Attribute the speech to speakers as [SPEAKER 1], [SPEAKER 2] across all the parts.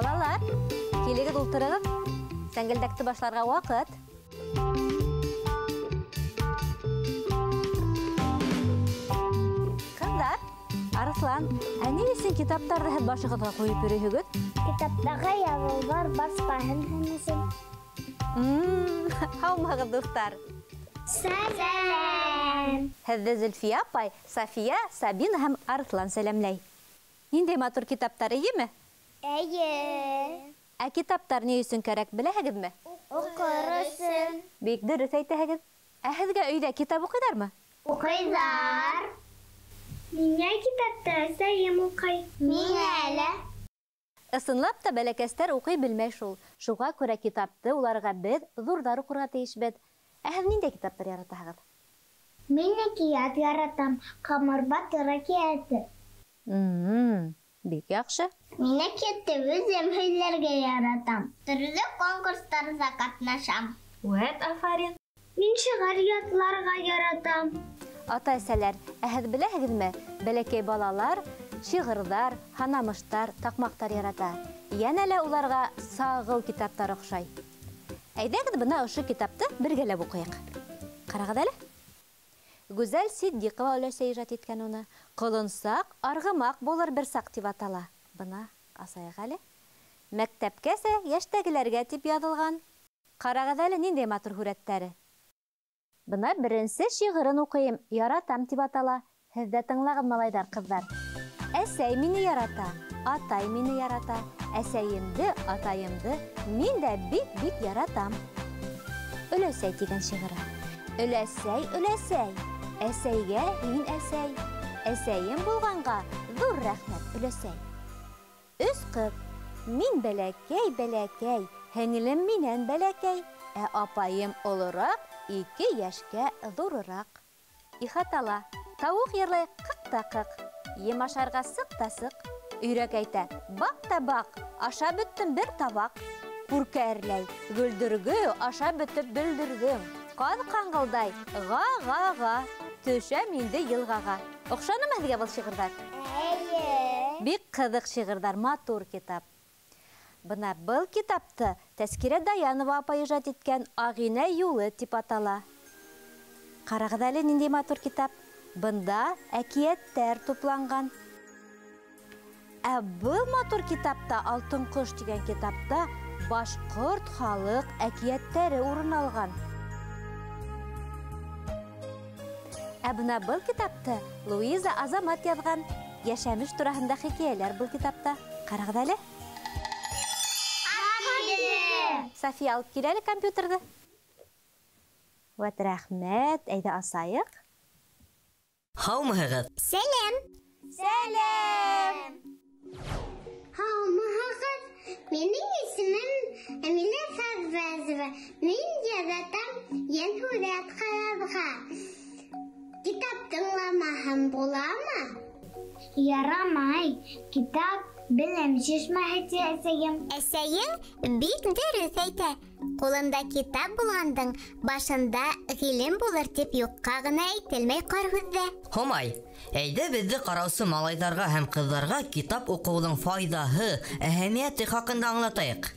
[SPEAKER 1] Балалар, келегіз ултырығыз. Сәңгелдәкті башларға вақыт. Қыздар, Арыслан, әне есін китаптарды һәд башығыдға қойып үрейігіт?
[SPEAKER 2] Китаптаға язылдар баспаһын хәнесін.
[SPEAKER 1] Хаумағы дұқтар.
[SPEAKER 2] Сәлем!
[SPEAKER 1] Һәдді Зülфия апай, Сафия, Сабина һәм Арыслан сәлемләй. Ниндей матур китаптары еме?
[SPEAKER 2] Әйе.
[SPEAKER 1] Ә китаптар не өсөн кәрәк беләһегеҙме?
[SPEAKER 2] Уҡыр өсөн.
[SPEAKER 1] Бик дөрөҫ әйтәһегеҙ. Ә һеҙгә өйҙә китап уҡыйҙармы?
[SPEAKER 2] Уҡыйҙар. Миңә китапты әсәйем уҡый. Миңә лә.
[SPEAKER 1] Ысынлап та бәләкәстәр уҡый белмәй шул. Шуға күрә китапты уларға беҙ ҙурҙар уҡырға тейешбеҙ. Ә һеҙ ниндәй китаптар яратаһығыҙ?
[SPEAKER 2] Мин әкиәт яратам. Ҡамыр батыр әкиәте.
[SPEAKER 1] Бик яҡшы.
[SPEAKER 2] Мин әкиәтте үҙем һөйләргә яратам. Төрлө конкурстарҙа ҡатнашам.
[SPEAKER 1] Вәт, афарин.
[SPEAKER 2] Мин шиғыр ятларға яратам.
[SPEAKER 1] Ата-әсәләр, ә һеҙ беләһегеҙме? Бәләкәй балалар шиғырҙар, һанамыштар, таҡмаҡтар ярата. Йәнә лә уларға сағыу китаптар оҡшай. Әйҙәгеҙ бына ошо китапты бергәләп уҡыйыҡ. Ҡарағыҙ әле. Гүзәл Ситдиҡова өләсәй ижад иткән уны. Ҡолонсаҡ, арғымаҡ булыр бер саҡ тип атала. Бына асайыҡ әле. Мәктәпкәсә йәштәгеләргә тип яҙылған. Ҡарағыҙ әле ниндәй матур һүрәттәре. Бына беренсе шиғырын уҡыйым. Яратам тип атала. Һеҙ ҙә тыңлағыҙ, малайҙар, ҡыҙҙар. Әсәй мине ярата, атай мине ярата. Әсәйемде, атайымды мин дә бик яратам. Өләсәй тигән шиғыры. Өләсәй, өләсәй, әсәйгә һин әсәй. Әсәйем булғанға ҙур рәхмәт, өләсәй. 3 ҡыҙ, мин бәләкәй, һеңлем минән бәләкәй. Ә апайым олораҡ, 2 йәшкә ҙурыраҡ. Ихатала, тауыҡ йырлай ҡыҡ-та-ҡыҡ. Ем ашарға сыҡ-та-сыҡ. Өйрәк әйтә, баҡ-та-баҡ, аша бөттөм бер табаҡ. Күркә әрләй, гөлдөргө, аша бөтөп бөлдөрҙөм. Ҡаҙ ҡаңғылдай, ға-ға-ға, төшәм инде йылғаға. Оҡшанымы һеҙгә был шиғырҙар?
[SPEAKER 2] Әйе.
[SPEAKER 1] Бик ҡыҙыҡ шиғырҙар, матур китап. Бына был китапты Тәскирә Даянова апай ижад иткән «Ағинә юлы» тип атала. Ҡарағыҙ әле ниндәй матур китап. Бында әкиәттәр тупланған. Ә был матур китапта, «Алтын ҡош» тигән китапта, башҡорт халыҡ әкиәттәре урын алған. Ә бына был китапты Луиза Азамат яҙған. Йәшәмеш тураһында хикәйәләр был китапта. Ҡарағыҙ әле. Сафия, алып кил әле компьютерҙы. Вәт, рәхмәт. Әйҙә асайыҡ.
[SPEAKER 3] Һаумыһығыҙ?
[SPEAKER 2] Сәлем. Сәлем. Һаумыһығыҙ? Минең исемем Әмилә Фәрвәзова. Мин яратам йәнһүрәт ҡағаҙға. Китап тыңламаһам буламы? Ярамай. Китап белем шишмәһе ти әсәйем. Әсәйең бик дөрөҫ әйтә. Ҡулында китап булғандың башында ғилем булыр тип юҡҡа ғына әйтелмәй ҡар һүҙҙә.
[SPEAKER 3] Һомай, әйҙә беҙҙе ҡараусы малайҙарға һәм ҡыҙҙарға китап уҡыуҙың файҙаһы, әһәмиәте хаҡында аңлатайыҡ.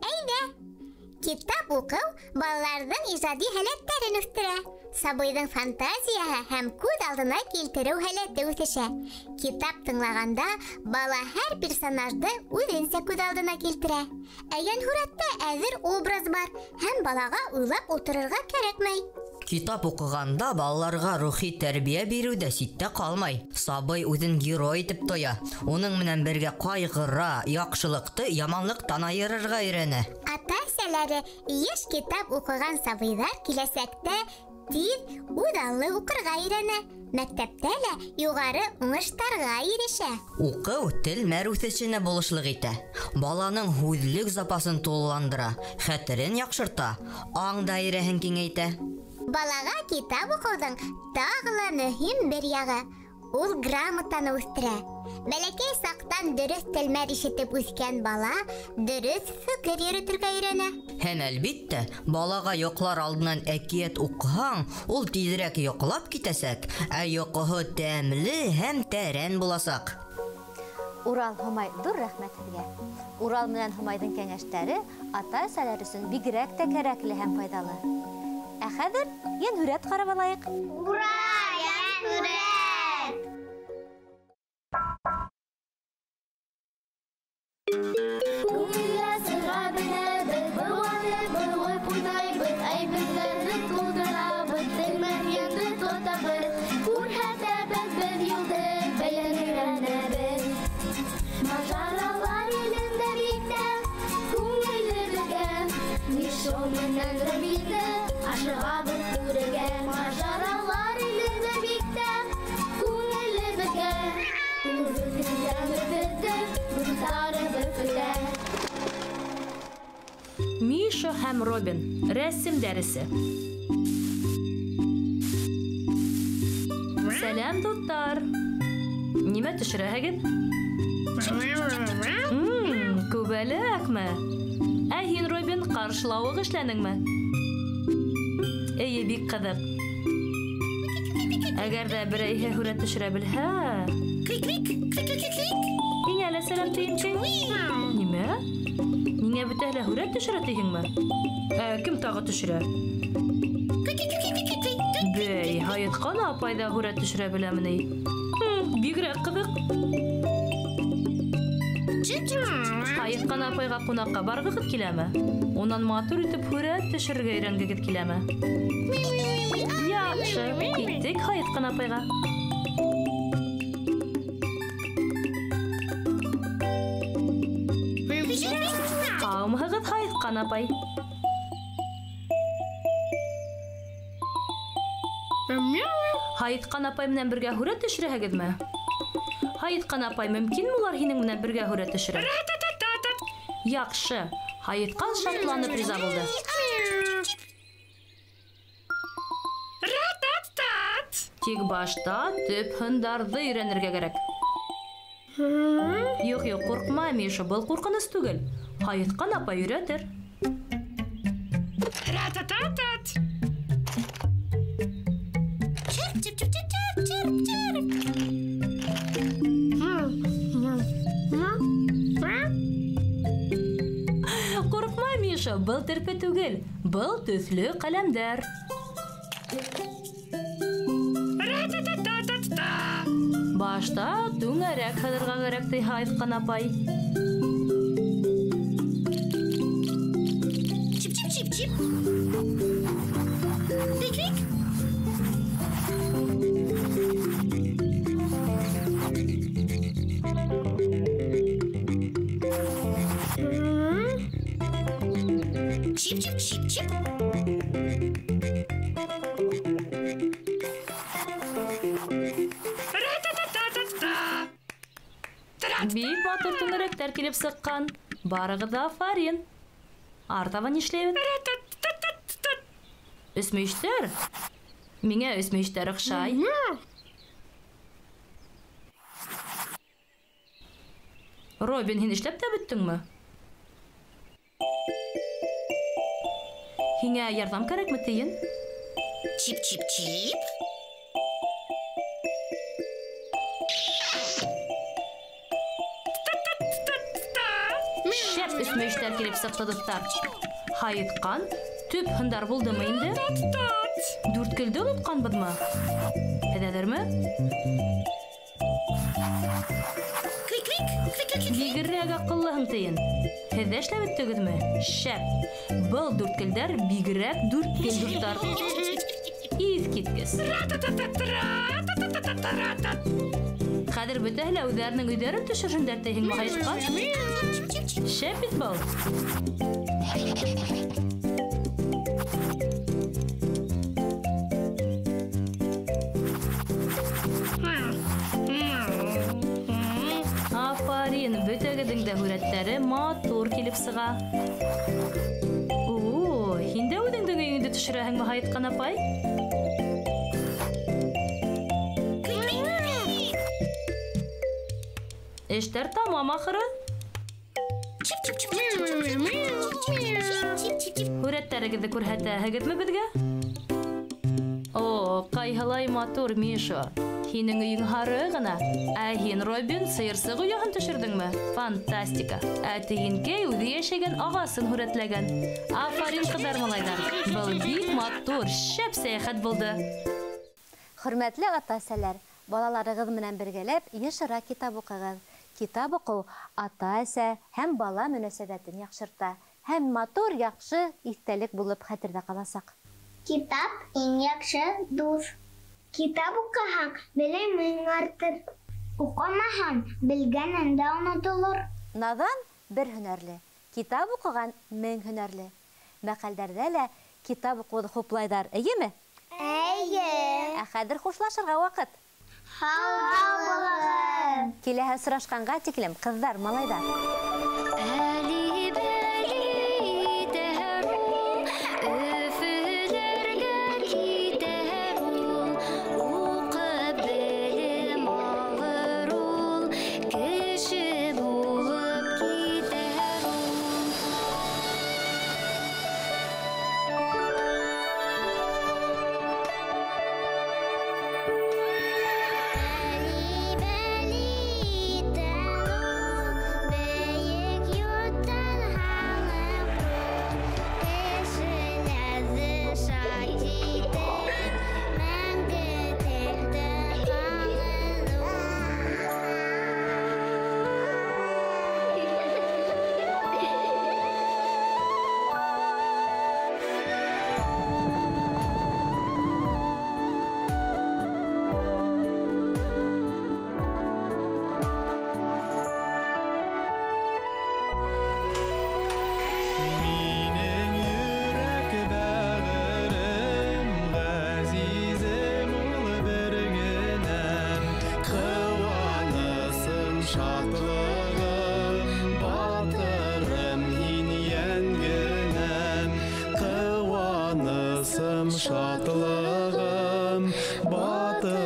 [SPEAKER 2] Әйҙә. Китап уҡыу балаларҙың ижади һәләттәрен үҫтерә. Сабыйҙың фантазияһы һәм күҙ алдына килтереү һәләте үҫешә. Китап тыңлағанда бала һәр персонажды үҙенсә күҙ алдына килтерә. Ә йәнһүрәттә әҙер образ бар һәм балаға уйлап ултырырға кәрәкмәй.
[SPEAKER 3] Китап уҡығанда балаларға рухи тәрбиә биреүҙә ситтә ҡалмай. Сабый үҙен герой итеп тоя. Уның менән бергә ҡайғыра, яҡшылыҡты яманлыҡтан айырырға өйрәнә.
[SPEAKER 2] Ата-әсәләре йәш китап уҡыған сабыйҙар киләсәктә тиҙ, үҙаллы уҡырға өйрәнә. Мәктәптә лә юғары уңыштарға ирешә.
[SPEAKER 3] Уҡыу тел-мәр үҫешенә булышлыҡ итә. Баланың һүҙлек запасын тулыландыра, хәтерен яҡшырта, аң даирәһен киңәйтә.
[SPEAKER 2] Балаға китап уҡыуҙың тағы ла мөһим бер яғы. Ул грамотаны үҫтерә. Бәләкәй саҡтан дөрөҫ телмәр ишетеп үҫкән бала дөрөҫ фекер йөрөтөргә өйрәнә.
[SPEAKER 3] Һәм әлбиттә, балаға йоҡлар алдынан әкиәт уҡыһаң, ул тиҙерәк йоҡлап китәсәк, ә йоҡоһо тәмле һәм тәрән буласаҡ.
[SPEAKER 1] Урал Һомай ҙур рәхмәт һеҙгә. Урал менән Һомайҙың кәңәштәре ата-әсәләр өсөн бигерәк тә кәрәкле һәм файҙалы. Ә хәҙер йәнһүрәт ҡарап алайыҡ.
[SPEAKER 2] Ура, йәнһүрәт!
[SPEAKER 4] Миша һәм Робин. Рәсем дәресе. Сәлам, дуттар. Нимә төшерәһегеҙ? Күбәләкме? Ә һин, Робин, ҡаршылауыҡ эшләнеңме? Эйе, бик ҡыҙыҡ. Әгәр ҙә берәйһе һүрәт төшөрә белһә... Һиңә лә сәлам тейенкәй. Нимә? Ниңә бөтәһе һүрәт төшөрә тиһеңме? Кем тағы төшөрә? Бәй, Һайытҡан апай ҙа һүрәт төшөрә беләме ни? Бигерәк ҡыҙыҡ. Һайытҡан апайға ҡунаҡҡа барғығыҙ киләме? Унан матур итеп һүрәт төшөрөргә өйрәнгегеҙ киләме? Яҡшы, киттек Һайытҡан апайға. Һаумыһығыҙ, Һайытҡан апай. Һайытҡан апай менән бергә һүрәт төшөрәһегеҙме? Һайытҡан апай, мөмкинме улар һинең менән бергә һүрәт төшөрә? Яҡшы. Һайытҡан шатланып риза булды. Тик башта төп һындарҙы өйрәнергә кәрәк. Юҡ, ҡурҡма, Миша, был ҡурҡыныс түгел. Һайытҡан апай өйрәтер. Ҡурҡма, Миша, был терпе түгел. Был төҫлө ҡәләмдәр. Башта түңәрәк һыҙырға кәрәк, ти Һайытҡан апай. Бик матур түңәрәктәр килеп сыҡҡан. Барығыҙ ҙа афарин. Артабан нишләйбеҙ? Өсмөйөштәр? Миңә өсмөйөштәр оҡшай. Робин, һин эшләп тә бөттөңмө? Һиңә ярҙам кәрәкме, тиен?
[SPEAKER 2] Чип-чип-чип.
[SPEAKER 4] Шәп өсмөйөштәр килеп сыҡты, дуҫтар. Һайытҡан төп һындар булдымы инде? Дүрткелде онотҡанбыҙмы? Һеҙәҙерме? Бигерәк аҡыллыһың, тиен. Һеҙ ҙә эшләп бөттөгөҙмө? Шәп. Был дүрткелдәр бигерәк дүрткел, дуҫтар. Иҫ киткес. Хәҙер бөтәһе лә үҙҙәренең өйҙәрен төшөрһөндәр, тиһеңме, Һайытҡан? Шәп бит был. Афарин, бөтәгеҙҙең дә һүрәттәре матур килеп сыға. Һин дә үҙеңдең өйөңдө төшөрәһеңме, Һайытҡан апай? Эштәр тамам, ахыры. Һүрәттәрегеҙҙе күрһәтәһегеҙме беҙгә? Ҡайһылай матур, Миша. Һинең өйөң һары гына. Ә һин, Робин, сыйырсык ояһын төшөрдеңме? Фантастика. Ә тегенкәй үзе яшәгән агасын һүрәтләгән. Афарин кызлар малайлар. Был бик матур, шәп сәяхәт булды.
[SPEAKER 1] Хөрмәтле ата-әсәләр, балаларыгыз менән бергәләп ешыра китап укыгыз. Китап уку ата-әсә һәм бала мөнәсәбәтен яхшырта. Һәм матур, яхшы истәлек булып хәтердә каласак.
[SPEAKER 2] Китап иң яхшы дус. Китап укыһаң, белемең артыр. Укымаһаң, белгәнең дә онотолор.
[SPEAKER 1] Наҙан бер һөнәрле, китап укыган 1000 һөнәрле. Мәҡәлдәрҙә лә китап укыуҙы хуплайҙар, эйеме?
[SPEAKER 2] Әйе.
[SPEAKER 1] Ә хәҙер хушлашырға ваҡыт.
[SPEAKER 2] Һау булығыҙ.
[SPEAKER 1] Киләһе осрашҡанға тиклем, ҡыҙҙар, малайҙар.
[SPEAKER 5] Шатлығым, батыр